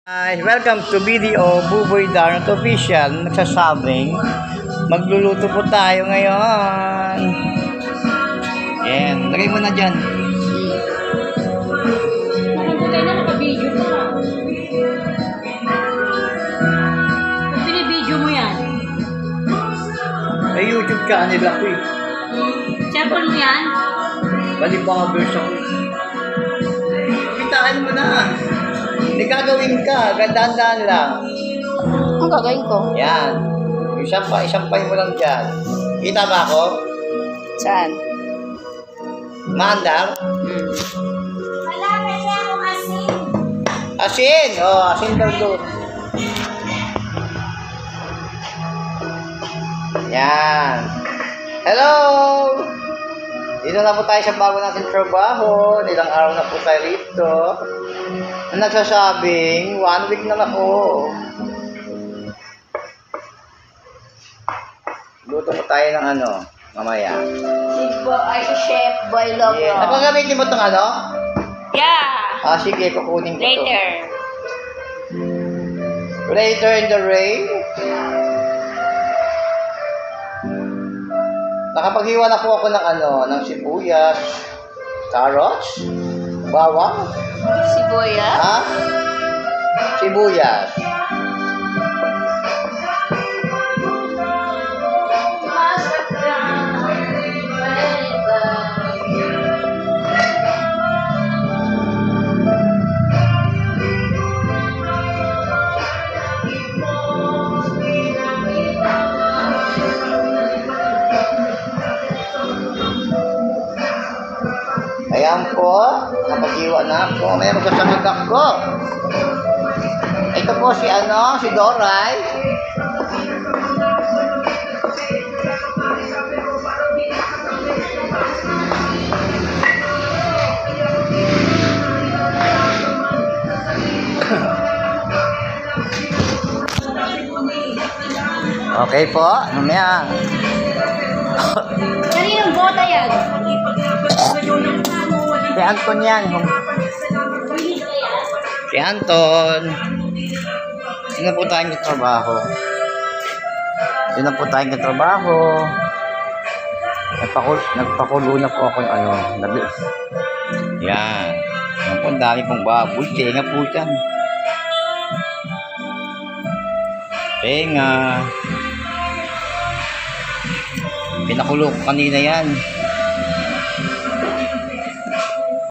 Hi, welcome to video Buboy Darnot Official. Nagsasabing magluluto po tayo ngayon. Yan, lagay mo na dyan. Nakabutay na naka-video pa. Kung pinibideo mo yan. May YouTube ka nila ko eh. Cellphone mo yan? Bali pa nga verse ako. Kitaan mo na. Hindi gagawin ka, gandaan-daan lang. Ang gagawin ko? Yan. Isampay mo lang dyan. Kita ba ako? Saan? Maandar? Wala kasi akong asin. Asin! Oh, asin daw doon. Yan. Hello! Dito na po tayo sa bago natin trabaho. Ilang araw na po tayo rito. Ang nagsasabing, 1 week na ako. Luto po tayo ng ano, mamaya. Si Chef Boy Logo. Yeah. Napagamitin mo itong ano? Yeah! Ah, sige, kukunin ko ito. Later. Later in the rain. Nakapaghiwa na po ako ng ano, ng sibuyas, carrots, bawang, Sibuyas? ha? Sibuyas. Ayan po, napag-iwa na ako. May magsasamag ako. Ito po si ano, si Doray. Okay po, mamaya. Kaninong bota yan? Si Anton yan. Si Anton. Hindi na po tayong katrabaho. Hindi na po tayong katrabaho. Nagpakulo na po ako yung ano. Yan. Yan po, ang dami pong baboy. Tenga po yan. Tenga. Pinakulo ko kanina yan.